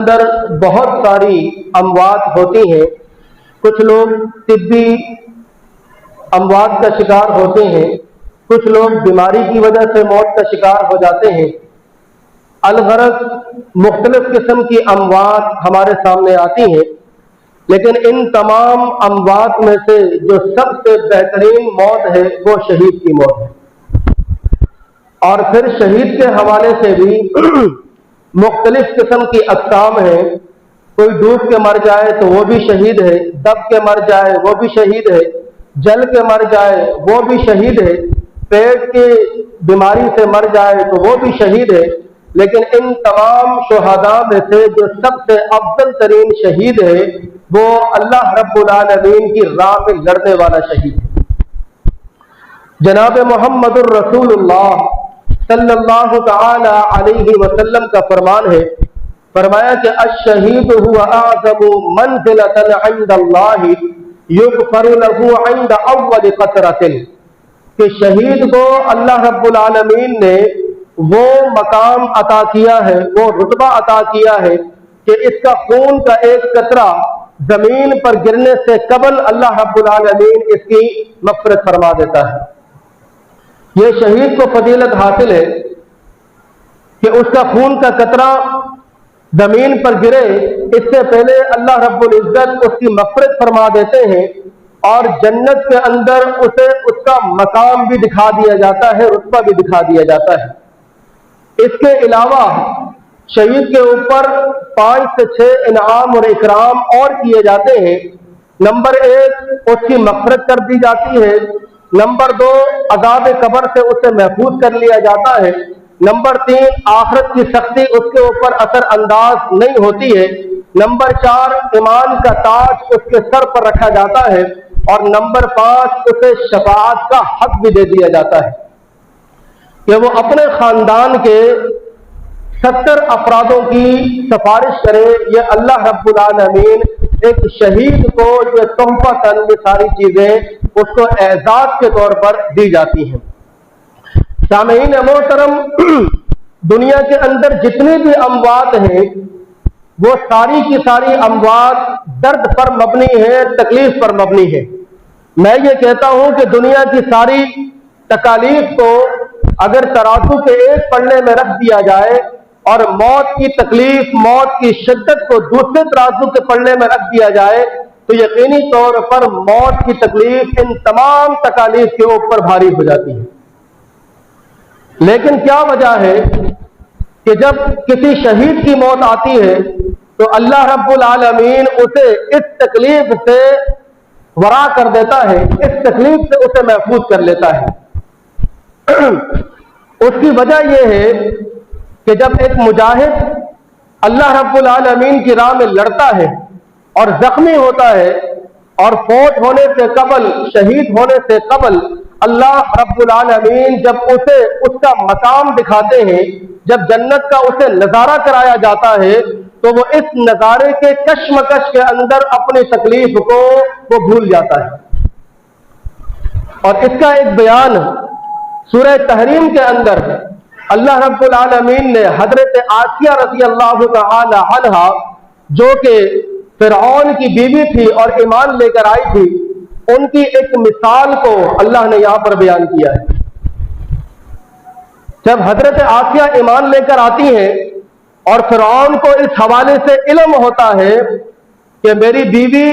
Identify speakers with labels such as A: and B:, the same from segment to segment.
A: اندر بہت ساری اموات ہوتی ہیں. کچھ لوگ طبی اموات کا شکار ہوتے ہیں، کچھ لوگ بیماری کی وجہ سے موت کا شکار ہو جاتے ہیں. الغرض مختلف قسم کی اموات ہمارے سامنے آتی ہیں، لیکن ان تمام اموات میں سے جو سب سے بہترین موت ہے وہ شہید کی موت ہے. اور پھر شہید کے حوالے سے بھی مختلف قسم کی اقسام ہیں. کوئی ڈوب کے مر جائے تو وہ بھی شہید ہے، دب کے مر جائے وہ بھی شہید ہے، جل کے مر جائے وہ بھی شہید ہے، پیٹ کی بیماری سے مر جائے تو وہ بھی شہید ہے. لیکن ان تمام شہداء میں سے جو سب سے افضل ترین شہید ہے وہ اللہ رب العالمین کی راہ میں لڑنے والا شہید ہے. جناب محمد الرسول اللہ صلی اللہ تعالی علیہ وسلم کا فرمان ہے، فرمایا کہ الشہید هو اعظم منزلۃ عند اللہ یغفر له عند اول قطرۃ، کہ شہید کو اللہ رب العالمین نے وہ مقام عطا کیا ہے، وہ رتبہ عطا کیا ہے کہ اس کا خون کا ایک قطرہ زمین پر گرنے سے قبل اللہ رب العالمین اس کی مغفرت فرما دیتا ہے. یہ شہید کو فضیلت حاصل ہے کہ اس کا خون کا قطرہ زمین پر گرے، اس سے پہلے اللہ رب العزت اس کی مغفرت فرما دیتے ہیں اور جنت کے اندر اسے اس کا مقام بھی دکھا دیا جاتا ہے، رتبہ بھی دکھا دیا جاتا ہے. اس کے علاوہ شہید کے اوپر 5 سے 6 انعام اور اکرام اور کیے جاتے ہیں. نمبر 1 اس کی مغفرت کر دی جاتی ہے. نمبر 2 عذاب قبر سے اسے محفوظ کر لیا جاتا ہے. نمبر 3 آخرت کی سختی اس کے اوپر اثر انداز نہیں ہوتی ہے. نمبر 4 ایمان کا تاج اس کے سر پر رکھا جاتا ہے. اور نمبر 5 اسے شفاعت کا حق بھی دے دیا جاتا ہے کہ وہ اپنے خاندان کے 70 افرادوں کی سفارش کرے. یہ اللہ رب العالمین ایک شہید کو جو تحفہ یہ ساری چیزیں اس کو اعزاز کے طور پر دی جاتی ہیں. سامعین محترم، دنیا کے اندر جتنی بھی اموات ہیں وہ ساری کی ساری اموات درد پر مبنی ہے، تکلیف پر مبنی ہے. میں یہ کہتا ہوں کہ دنیا کی ساری تکالیف کو اگر ترازو کے ایک پلڑے میں رکھ دیا جائے اور موت کی تکلیف، موت کی شدت کو دوسرے ترازو کے پلڑے میں رکھ دیا جائے تو یقینی طور پر موت کی تکلیف ان تمام تکالیف کے اوپر بھاری ہو جاتی ہے. لیکن کیا وجہ ہے کہ جب کسی شہید کی موت آتی ہے تو اللہ رب العالمین اسے اس تکلیف سے ورا کر دیتا ہے، اس تکلیف سے اسے محفوظ کر لیتا ہے. اس کی وجہ یہ ہے کہ جب ایک مجاہد اللہ رب العالمین کی راہ میں لڑتا ہے اور زخمی ہوتا ہے اور فوت ہونے سے قبل، شہید ہونے سے قبل اللہ رب العالمین جب اسے اس کا مقام دکھاتے ہیں، جب جنت کا اسے نظارہ کرایا جاتا ہے تو وہ اس نظارے کے کشمکش کے اندر اپنی تکلیف کو وہ بھول جاتا ہے. اور اس کا ایک بیان سورہ تحریم کے اندر اللہ رب العالمین نے حضرت آسیہ رضی اللہ تعالی عنہا جو کہ فرعون کی بیوی تھی اور ایمان لے کر آئی تھی، ان کی ایک مثال کو اللہ نے یہاں پر بیان کیا ہے. جب حضرت آسیہ ایمان لے کر آتی ہیں اور فرعون کو اس حوالے سے علم ہوتا ہے کہ میری بیوی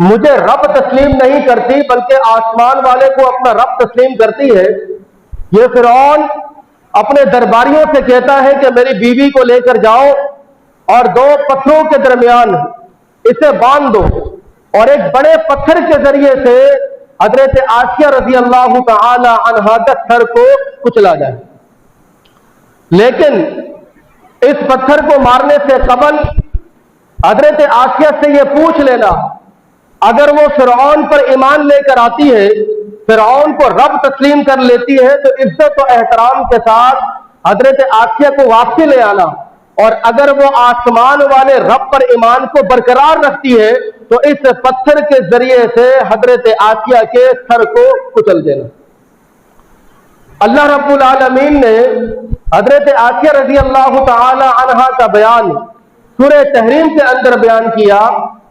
A: مجھے رب تسلیم نہیں کرتی بلکہ آسمان والے کو اپنا رب تسلیم کرتی ہے، یہ فرعون اپنے درباریوں سے کہتا ہے کہ میری بیوی کو لے کر جاؤ اور 2 پتھروں کے درمیان اسے باندھ دو اور ایک بڑے پتھر کے ذریعے سے حضرت آسیہ رضی اللہ تعالی عنہا کا سر کو کچلا جائے. لیکن اس پتھر کو مارنے سے قبل حضرت آسیہ سے یہ پوچھ لینا، اگر وہ فرعون پر ایمان لے کر آتی ہے، فرعون کو رب تسلیم کر لیتی ہے تو عزت و احترام کے ساتھ حضرت آسیہ کو واپسی لے آنا، اور اگر وہ آسمان والے رب پر ایمان کو برقرار رکھتی ہے تو اس پتھر کے ذریعے سے حضرت آسیہ کے سر کو کچل دینا. اللہ رب العالمین نے حضرت آسیہ رضی اللہ تعالی عنہا کا بیان سورہ تحریم کے اندر بیان کیا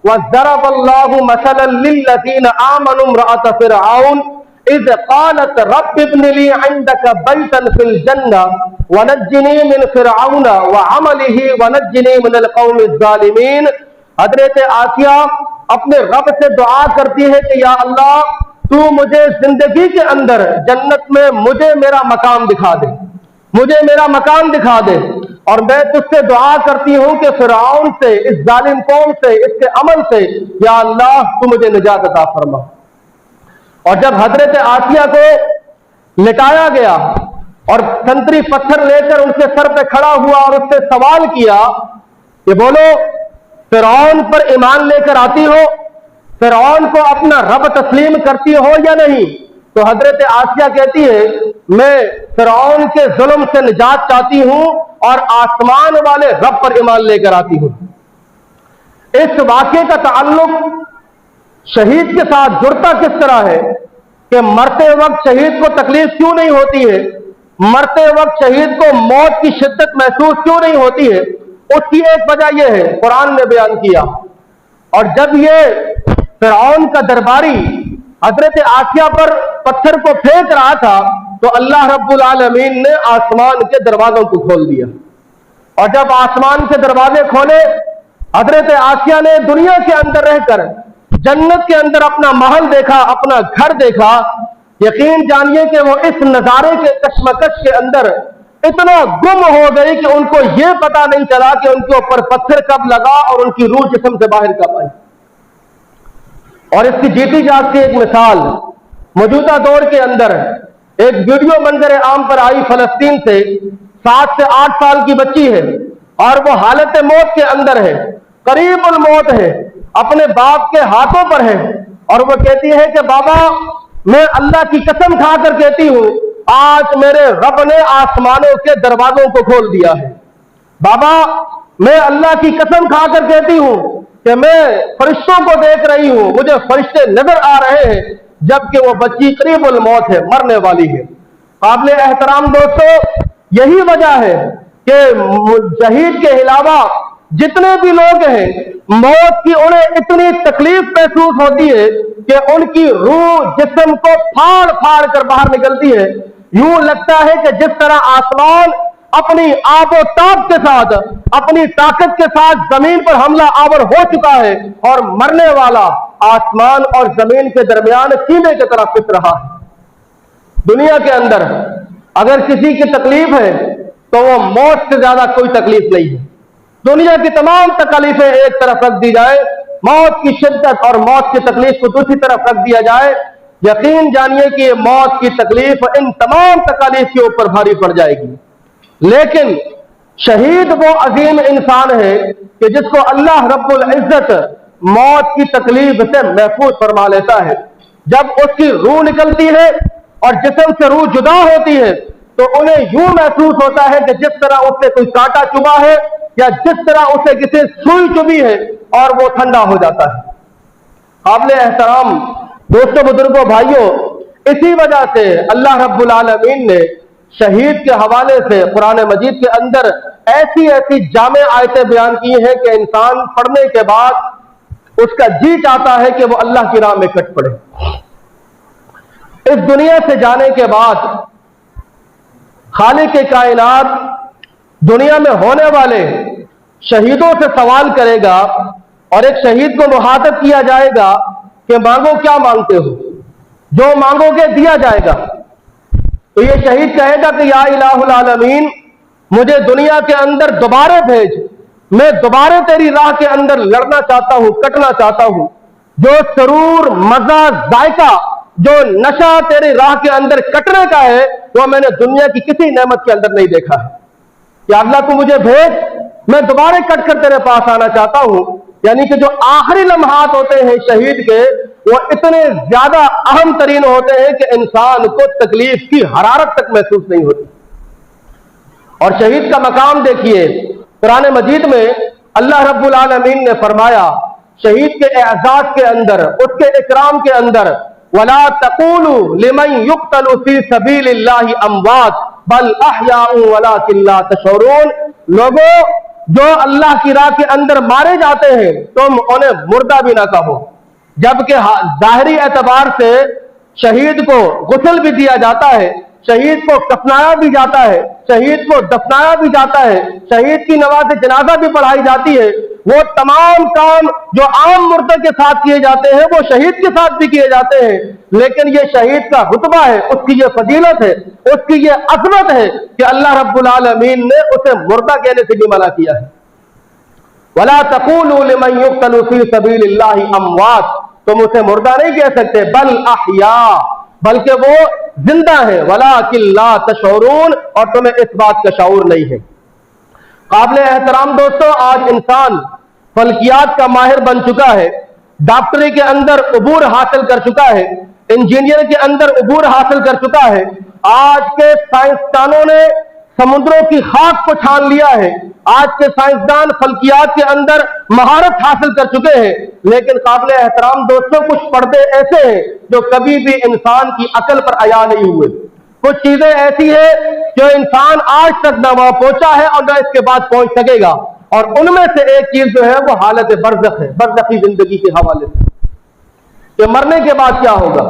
A: وَضَرَبَ اللَّهُ مَثَلًا لِلَّذِينَ آمَنُوا امْرَأَتَ فِرْعَوْنَ إِذْ قَالَتْ رَبِّ ابْنِ لِي عِندَكَ بَيْتًا فِي الْجَنَّةِ وَنَجِّنِي مِنْ فِرْعَوْنَ وَعَمَلِهِ وَنَجِّنِي مِنَ الْقَوْمِ الظَّالِمِينَ۔ حضرت آسیہ اپنے رب سے دعا کرتی ہے کہ یا اللہ تو مجھے زندگی کے اندر جنت میں مجھے میرا مقام دکھا دے، مجھے میرا مقام دکھا دے، اور میں تجھ سے دعا کرتی ہوں کہ فرعون سے، اس ظالم قوم سے، اس کے عمل سے یا اللہ تو مجھے نجات عطا فرما۔ اور جب حضرت آسیہ کو لٹایا گیا اور سنتری پتھر لے کر ان کے سر پہ کھڑا ہوا اور اس سے سوال کیا کہ بولو فرعون پر ایمان لے کر آتی ہو، فرعون کو اپنا رب تسلیم کرتی ہو یا نہیں؟ تو حضرت آسیہ کہتی ہے میں فرعون کے ظلم سے نجات چاہتی ہوں اور آسمان والے رب پر ایمان لے کر آتی ہوں۔ اس واقعے کا تعلق شہید کے ساتھ جڑتا کس طرح ہے کہ مرتے وقت شہید کو تکلیف کیوں نہیں ہوتی ہے، مرتے وقت شہید کو موت کی شدت محسوس کیوں نہیں ہوتی ہے؟ اس کی ایک وجہ یہ ہے، قرآن نے بیان کیا۔ اور جب یہ فرعون کا درباری حضرت آسیہ پر پتھر کو پھینک رہا تھا تو اللہ رب العالمین نے آسمان کے دروازوں کو کھول دیا، اور جب آسمان کے دروازے کھولے حضرت آسیہ نے دنیا کے اندر رہ کر جنت کے اندر اپنا محل دیکھا، اپنا گھر دیکھا۔ یقین جانیے کہ وہ اس نظارے کے کشمکش کے اندر اتنا گم ہو گئی کہ ان کو یہ پتا نہیں چلا کہ ان کے اوپر پتھر کب لگا اور ان کی روح جسم سے باہر کب آئی۔ اور اس کی جیتی جاگتی ایک مثال موجودہ دور کے اندر ایک ویڈیو منظر عام پر آئی فلسطین سے، 7 سے 8 سال کی بچی ہے اور وہ حالت موت کے اندر ہے، قریب الموت ہے، اپنے باپ کے ہاتھوں پر ہے، اور وہ کہتی ہے کہ بابا میں اللہ کی قسم کھا کر کہتی ہوں آج میرے رب نے آسمانوں کے دروازوں کو کھول دیا ہے، بابا میں اللہ کی قسم کھا کر کہتی ہوں کہ میں فرشتوں کو دیکھ رہی ہوں، مجھے فرشتے نظر آ رہے ہیں، جبکہ وہ بچی قریب الموت ہے، مرنے والی ہے۔ قابل احترام دوستو، یہی وجہ ہے کہ شہید کے علاوہ جتنے بھی لوگ ہیں موت کی انہیں اتنی تکلیف محسوس ہوتی ہے کہ ان کی روح جسم کو پھاڑ پھاڑ کر باہر نکلتی ہے، یوں لگتا ہے کہ جس طرح آسمان اپنی آب و تاب کے ساتھ، اپنی طاقت کے ساتھ زمین پر حملہ آور ہو چکا ہے اور مرنے والا آسمان اور زمین کے درمیان سینے کی طرح پس رہا ہے۔ دنیا کے اندر اگر کسی کی تکلیف ہے تو وہ موت سے زیادہ کوئی تکلیف نہیں ہے۔ دنیا کی تمام تکلیفیں ایک طرف رکھ دی جائے، موت کی شدت اور موت کی تکلیف کو دوسری طرف رکھ دیا جائے، یقین جانیے کہ یہ موت کی تکلیف ان تمام تکالیف کے اوپر بھاری پڑ جائے گی۔ لیکن شہید وہ عظیم انسان ہے کہ جس کو اللہ رب العزت موت کی تکلیف سے محفوظ فرما لیتا ہے۔ جب اس کی روح نکلتی ہے اور جسم سے روح جدا ہوتی ہے تو انہیں یوں محسوس ہوتا ہے کہ جس طرح اس سے کوئی کانٹا چبھا ہے یا جس طرح اسے کسی سوئی چبھی ہے، اور وہ ٹھنڈا ہو جاتا ہے۔ قابل احترام دوستوں، بزرگوں، بھائیوں، اسی وجہ سے اللہ رب العالمین نے شہید کے حوالے سے قرآن مجید کے اندر ایسی ایسی جامع آیتیں بیان کی ہیں کہ انسان پڑھنے کے بعد اس کا جی چاہتا ہے کہ وہ اللہ کی راہ میں کٹ پڑے۔ اس دنیا سے جانے کے بعد خالق کائنات دنیا میں ہونے والے شہیدوں سے سوال کرے گا، اور ایک شہید کو مخاطب کیا جائے گا کہ مانگو کیا مانگتے ہو، جو مانگو گے دیا جائے گا۔ تو یہ شہید کہے گا کہ یا الہ العالمین مجھے دنیا کے اندر دوبارہ بھیج، میں دوبارہ تیری راہ کے اندر لڑنا چاہتا ہوں، کٹنا چاہتا ہوں۔ جو سرور، مزہ، ذائقہ، جو نشہ تیری راہ کے اندر کٹنے کا ہے وہ میں نے دنیا کی کسی نعمت کے اندر نہیں دیکھا ہے۔ یا اللہ تو مجھے بھیج، میں دوبارہ کٹ کر تیرے پاس آنا چاہتا ہوں۔ یعنی کہ جو آخری لمحات ہوتے ہیں شہید کے، وہ اتنے زیادہ اہم ترین ہوتے ہیں کہ انسان کو تکلیف کی حرارت تک محسوس نہیں ہوتی۔ اور شہید کا مقام دیکھیے، قرآن مجید میں اللہ رب العالمین نے فرمایا شہید کے اعزاز کے اندر، اس کے اکرام کے اندر، وَلَا تَقُولُوا لِمَنْ يُقْتَلُ فِي سَبِيلِ اللَّهِ أَمْوَاتٌ بَلْ أَحْيَاءٌ وَلَكِنْ لَا تَشْعُرُونَ۔ لوگوں، جو اللہ کی راہ کے اندر مارے جاتے ہیں تم انہیں مردہ بھی نہ کہو، جبکہ ظاہری اعتبار سے شہید کو غسل بھی دیا جاتا ہے، شہید کو کفنایا بھی جاتا ہے، شہید کو دفنایا بھی جاتا ہے، شہید کی نماز جنازہ بھی پڑھائی جاتی ہے۔ وہ تمام کام جو عام مردے کے ساتھ کیے جاتے ہیں وہ شہید کے ساتھ بھی کیے جاتے ہیں، لیکن یہ شہید کا رتبہ ہے، اس کی یہ فضیلت ہے، اس کی یہ عظمت ہے کہ اللہ رب العالمین نے اسے مردہ کہنے سے بھی منع کیا ہے۔ وَلَا تَقُولُوا لِمَنْ يُقْتَلُ فِي سَبِيلِ اللَّهِ أَمْوَاتٌ، تم اسے مردہ نہیں کہہ سکتے، بل احیاء، بلکہ وہ زندہ ہے، وَلَٰكِن لَا تَشْعُرُونَ، اور تمہیں اس بات کا شعور نہیں ہے۔ قابل احترام دوستو، آج انسان فلکیات کا ماہر بن چکا ہے، ڈاکٹری کے اندر عبور حاصل کر چکا ہے، انجینئر کے اندر عبور حاصل کر چکا ہے، آج کے سائنسدانوں نے سمندروں کی خاک کو چھان لیا ہے، آج کے سائنسدان فلکیات کے اندر مہارت حاصل کر چکے ہیں، لیکن قابل احترام دوستوں کچھ پردے ایسے ہیں جو کبھی بھی انسان کی عقل پر عیا نہیں ہوئے، کچھ چیزیں ایسی ہیں جو انسان آج تک نہ وہاں پہنچا ہے اور نہ اس کے بعد پہنچ سکے گا، اور ان میں سے ایک چیز جو ہے وہ حالت برزخ ہے، برزخی زندگی کے حوالے سے کہ مرنے کے بعد کیا ہوگا،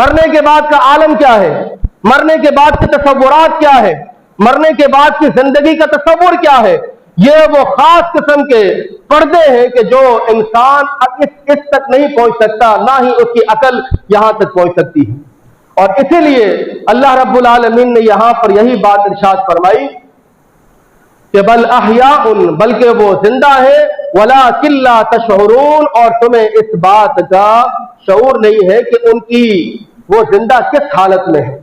A: مرنے کے بعد کا عالم کیا ہے، مرنے کے بعد کے تصورات کیا ہے، مرنے کے بعد کی زندگی کا تصور کیا ہے۔ یہ وہ خاص قسم کے پردے ہیں کہ جو انسان اس تک نہیں پہنچ سکتا، نہ ہی اس کی عقل یہاں تک پہنچ سکتی ہے، اور اسی لیے اللہ رب العالمین نے یہاں پر یہی بات ارشاد فرمائی کہ بل احیاء، بلکہ وہ زندہ ہے، وَلَٰكِن لَا تَشْعُرُونَ، اور تمہیں اس بات کا شعور نہیں ہے کہ ان کی وہ زندہ کس حالت میں ہے،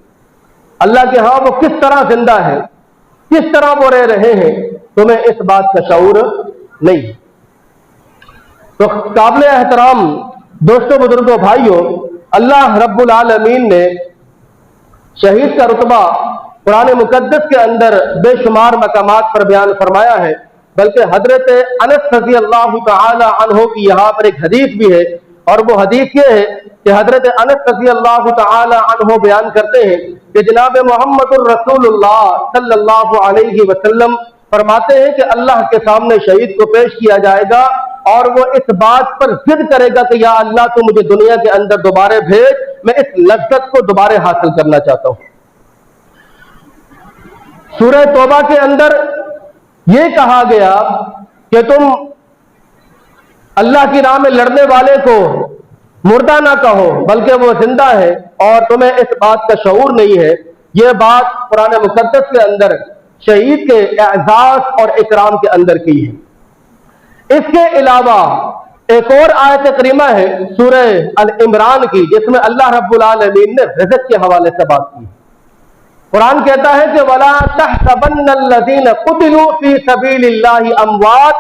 A: اللہ کے ہاں وہ کس طرح زندہ ہے، کس طرح وہ رہ رہے ہیں، تمہیں اس بات کا شعور نہیں۔ تو قابل احترام دوستوں، بزرگوں، بھائیوں، اللہ رب العالمین نے شہید کا رتبہ قرآن مقدس کے اندر بے شمار مقامات پر بیان فرمایا ہے، بلکہ حضرت انس رضی اللہ تعالی عنہ کی یہاں پر ایک حدیث بھی ہے، اور وہ حدیث یہ ہے کہ حضرت انس رضی اللہ تعالی عنہ بیان کرتے ہیں کہ جناب محمد الرسول اللہ صلی اللہ علیہ وسلم فرماتے ہیں کہ اللہ کے سامنے شہید کو پیش کیا جائے گا، اور وہ اس بات پر ضد کرے گا کہ یا اللہ تو مجھے دنیا کے اندر دوبارہ بھیج، میں اس لذت کو دوبارہ حاصل کرنا چاہتا ہوں۔ سورہ توبہ کے اندر یہ کہا گیا کہ تم اللہ کی راہ میں لڑنے والے کو مردہ نہ کہو، بلکہ وہ زندہ ہے، اور تمہیں اس بات کا شعور نہیں ہے۔ یہ بات قرآن مقدس کے اندر شہید کے اعزاز اور اکرام کے اندر کی ہے۔ اس کے علاوہ ایک اور آیت کریمہ ہے سورہ ال-عمران کی، جس میں اللہ رب العالمین نے رزق کے حوالے سے بات کی۔ قرآن کہتا ہے کہ وَلَا تَحْسَبَنَّ الَّذِينَ قُتِلُوا فِي سَبِيلِ اللَّهِ أَمْوَاتٌ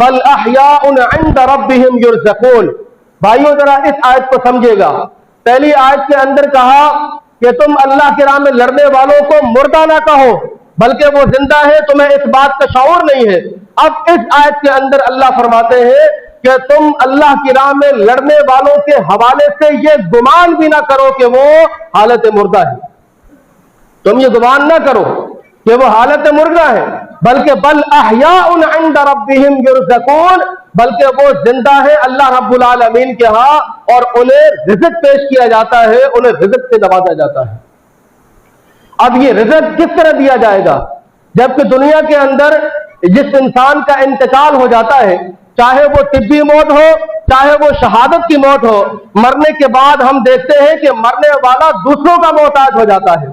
A: بَلْ أَحْيَاءٌ عِندَ رَبِّهِمْ يُرْزَقُونَ۔ بھائیوں ذرا اس آیت کو سمجھے گا۔ پہلی آیت کے اندر کہا کہ تم اللہ کی راہ میں لڑنے والوں کو مردہ نہ کہو، بلکہ وہ زندہ ہے، تمہیں اس بات کا شعور نہیں ہے۔ اب اس آیت کے اندر اللہ فرماتے ہیں کہ تم اللہ کی راہ میں لڑنے والوں کے حوالے سے یہ گمان بھی نہ کرو کہ وہ حالت مردہ ہے، تم یہ گمان نہ کرو کہ وہ حالت مردہ ہے، بلکہ بل احیاء عند ربهم يرزقون، بلکہ وہ زندہ ہے اللہ رب العالمین کے ہاں، اور انہیں رزق پیش کیا جاتا ہے، انہیں رزق سے نوازا جاتا ہے۔ اب یہ رزق کس طرح دیا جائے گا؟ جبکہ دنیا کے اندر جس انسان کا انتقال ہو جاتا ہے، چاہے وہ طبی موت ہو، چاہے وہ شہادت کی موت ہو، مرنے کے بعد ہم دیکھتے ہیں کہ مرنے والا دوسروں کا محتاج ہو جاتا ہے،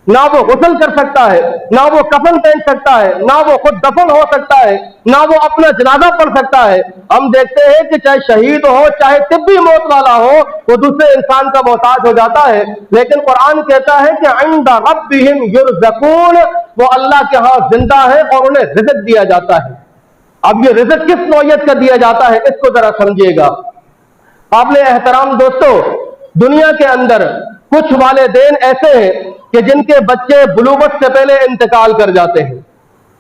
A: نہ وہ غسل کر سکتا ہے، نہ وہ کفن پہن سکتا ہے، نہ وہ خود دفن ہو سکتا ہے، نہ وہ اپنا جنازہ پڑھ سکتا ہے۔ ہم دیکھتے ہیں کہ چاہے شہید ہو، چاہے طبی موت والا ہو، وہ دوسرے انسان کا محتاج ہو جاتا ہے، لیکن قرآن کہتا ہے کہ عند ربهم يرزقون، وہ اللہ کے ہاں زندہ ہے اور انہیں رزق دیا جاتا ہے۔ اب یہ رزق کس نوعیت کا دیا جاتا ہے، اس کو ذرا سمجھیے گا۔ قابل احترام دوستو، دنیا کے اندر کچھ والدین ایسے ہیں کہ جن کے بچے بلوغت سے پہلے انتقال کر جاتے ہیں،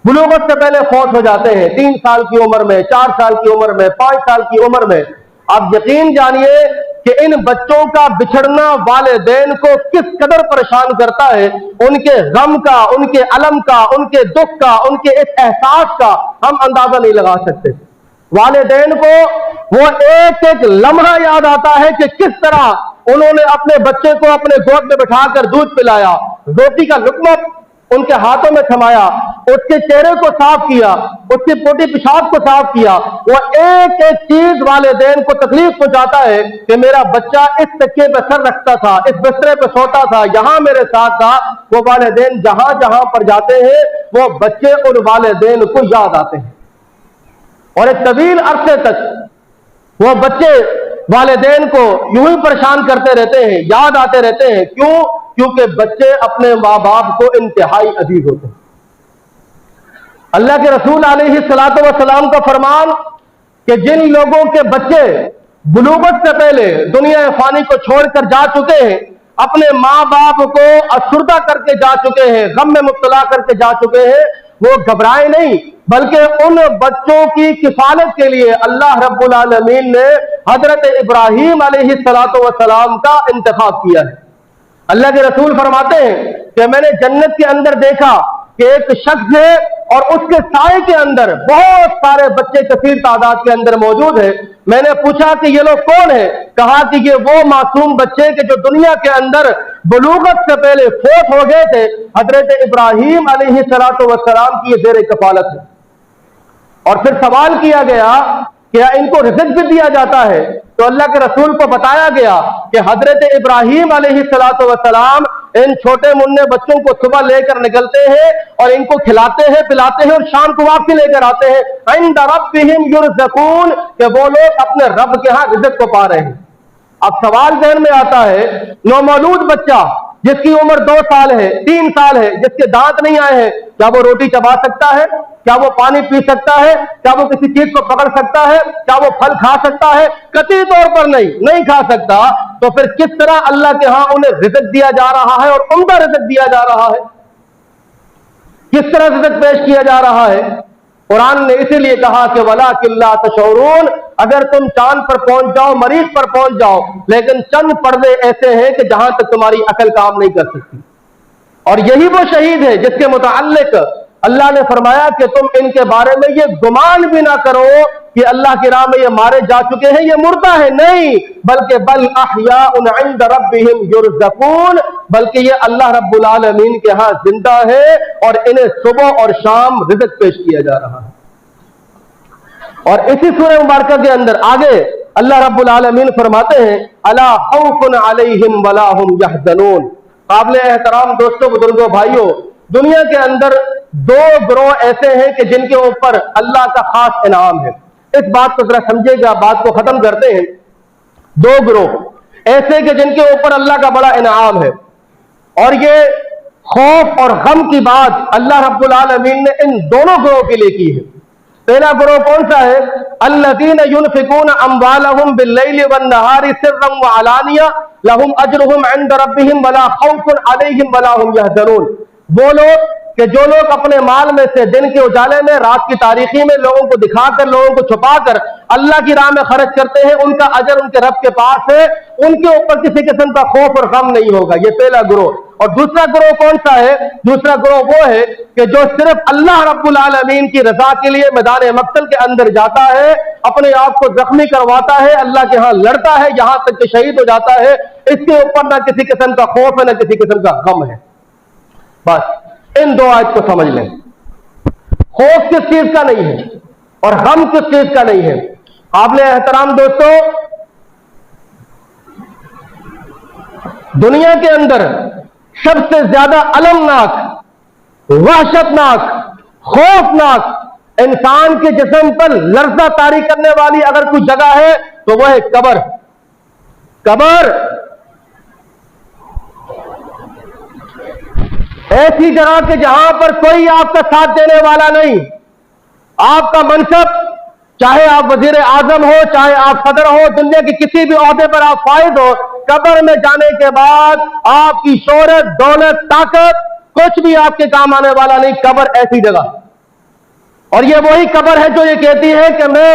A: بلوغت سے پہلے فوت ہو جاتے ہیں، 3 سال کی عمر میں، 4 سال کی عمر میں، 5 سال کی عمر میں۔ آپ یقین جانیے کہ ان بچوں کا بچھڑنا والدین کو کس قدر پریشان کرتا ہے، ان کے غم کا، ان کے الم کا، ان کے دکھ کا، ان کے اس احساس کا ہم اندازہ نہیں لگا سکتے۔ والدین کو وہ ایک ایک لمحہ یاد آتا ہے کہ کس طرح انہوں نے اپنے بچے کو اپنے گود میں بٹھا کر دودھ پلایا، روٹی کا لقمہ ان کے ہاتھوں میں تھمایا، اس کے چہرے کو صاف کیا، اس کی پوٹی پیشاب کو صاف کیا۔ وہ ایک ایک چیز والدین کو تکلیف پہنچاتا ہے کہ میرا بچہ اس تکیے پہ سر رکھتا تھا، اس بسترے پہ سوتا تھا، یہاں میرے ساتھ تھا۔ وہ والدین جہاں جہاں پر جاتے ہیں وہ بچے ان والدین کو یاد آتے ہیں، اور ایک طویل عرصے تک وہ بچے والدین کو یوں ہی پریشان کرتے رہتے ہیں، یاد آتے رہتے ہیں۔ کیوں؟ کیونکہ بچے اپنے ماں باپ کو انتہائی عزیز ہوتے ہیں۔ اللہ کے رسول علیہ الصلوۃ والسلام کا فرمان کہ جن لوگوں کے بچے بلوغت سے پہلے دنیا فانی کو چھوڑ کر جا چکے ہیں، اپنے ماں باپ کو افسردہ کر کے جا چکے ہیں، غم میں مبتلا کر کے جا چکے ہیں، وہ گھبرائے نہیں، بلکہ ان بچوں کی کفالت کے لیے اللہ رب العالمین نے حضرت ابراہیم علیہ الصلوۃ والسلام کا انتخاب کیا ہے۔ اللہ کے رسول فرماتے ہیں کہ میں نے جنت کے اندر دیکھا کہ ایک شخص ہے اور اس کے سائے کے اندر بہت سارے بچے کثیر تعداد کے اندر موجود ہیں۔ میں نے پوچھا کہ یہ لوگ کون ہیں؟ کہا کہ یہ وہ معصوم بچے کہ جو دنیا کے اندر بلوغت سے پہلے فوت ہو گئے تھے، حضرت ابراہیم علیہ الصلوۃ والسلام کی یہ زیر کفالت ہے۔ اور پھر سوال کیا گیا کہ ان کو رزق بھی دیا جاتا ہے؟ تو اللہ کے رسول کو بتایا گیا کہ حضرت ابراہیم علیہ الصلوۃ والسلام ان چھوٹے منع بچوں کو صبح لے کر نکلتے ہیں اور ان کو کھلاتے ہیں، پلاتے ہیں، اور شام کو واپسی لے کر آتے ہیں۔ عند ربہم یرزقون، کہ وہ لوگ اپنے رب کے ہاں رزق کو پا رہے ہیں۔ اب سوال ذہن میں آتا ہے، نومولود بچہ جس کی عمر 2 سال ہے، 3 سال ہے، جس کے دانت نہیں آئے ہیں، کیا وہ روٹی چبا سکتا ہے؟ کیا وہ پانی پی سکتا ہے؟ کیا وہ کسی چیز کو پکڑ سکتا ہے؟ کیا وہ پھل کھا سکتا ہے؟ قطعی طور پر نہیں کھا سکتا۔ تو پھر کس طرح اللہ کے ہاں انہیں رزق دیا جا رہا ہے، اور عمدہ رزق دیا جا رہا ہے؟ کس طرح رزق پیش کیا جا رہا ہے؟ قرآن نے اسی لیے کہا کہ وَلَٰكِن لَا تَشْعُرُونَ، اگر تم چاند پر پہنچ جاؤ، مریخ پر پہنچ جاؤ، لیکن چند پردے ایسے ہیں کہ جہاں تک تمہاری عقل کام نہیں کر سکتی۔ اور یہی وہ شہید ہے جس کے متعلق اللہ نے فرمایا کہ تم ان کے بارے میں یہ گمان بھی نہ کرو کہ اللہ کی راہ میں یہ مارے جا چکے ہیں، یہ مردہ ہے، نہیں، بلکہ بل احیاء عند ربہم یرزقون، بلکہ یہ اللہ رب العالمین کے ہاں زندہ ہے اور انہیں صبح اور شام رزق پیش کیا جا رہا ہے۔ اور اسی سورہ مبارکہ کے اندر آگے اللہ رب العالمین فرماتے ہیں الا خوف علیہم ولا هم یحزنون۔ قابل احترام دوستوں، بزرگوں، بھائیوں، دنیا کے اندر 2 گروہ ایسے ہیں کہ جن کے اوپر اللہ کا خاص انعام ہے۔ اس بات کو ذرا سمجھے گا، بات کو ختم کرتے ہیں۔ 2 گروہ ایسے کہ جن کے اوپر اللہ کا بڑا انعام ہے، اور یہ خوف اور غم کی بات اللہ رب العالمین نے ان دونوں گروہوں کے لیے کی ہے۔ پہلا گروہ کون سا ہے؟ الذین ينفقون اموالهم باللیل والنہار سرا وعلانیہ لهم اجرهم عند ربهم ولا خوف علیہم ولا هم یحزنون۔ وہ لوگ کہ جو لوگ اپنے مال میں سے دن کے اجالے میں، رات کی تاریکی میں لوگوں کو دکھا کر، لوگوں کو چھپا کر اللہ کی راہ میں خرچ کرتے ہیں، ان کا اجر ان کے رب کے پاس ہے، ان کے اوپر کسی قسم کا خوف اور غم نہیں ہوگا۔ یہ پہلا گروہ۔ اور دوسرا گروہ کون سا ہے؟ دوسرا گروہ وہ ہے کہ جو صرف اللہ رب العالمین کی رضا کے لیے میدان مقتل کے اندر جاتا ہے، اپنے آپ کو زخمی کرواتا ہے، اللہ کے ہاں لڑتا ہے، یہاں تک کہ شہید ہو جاتا ہے۔ اس کے اوپر نہ کسی قسم کا خوف ہے، نہ کسی قسم کا غم ہے۔ بس ان 2 آیت کو سمجھ لیں۔ خوف کس چیز کا نہیں ہے اور غم کس چیز کا نہیں ہے؟ قابل احترام دوستو، دنیا کے اندر سب سے زیادہ المناک، وحشتناک، خوفناک، انسان کے جسم پر لرزہ طاری کرنے والی اگر کوئی جگہ ہے تو وہ ہے قبر۔ قبر ایسی جگہ کہ جہاں پر کوئی آپ کا ساتھ دینے والا نہیں، آپ کا منصب، چاہے آپ وزیر اعظم ہو، چاہے آپ صدر ہو، دنیا کے کسی بھی عہدے پر آپ فائز ہو، قبر میں جانے کے بعد آپ کی شہرت، دولت، طاقت کچھ بھی آپ کے کام آنے والا نہیں۔ قبر ایسی جگہ، اور یہ وہی قبر ہے جو یہ کہتی ہے کہ میں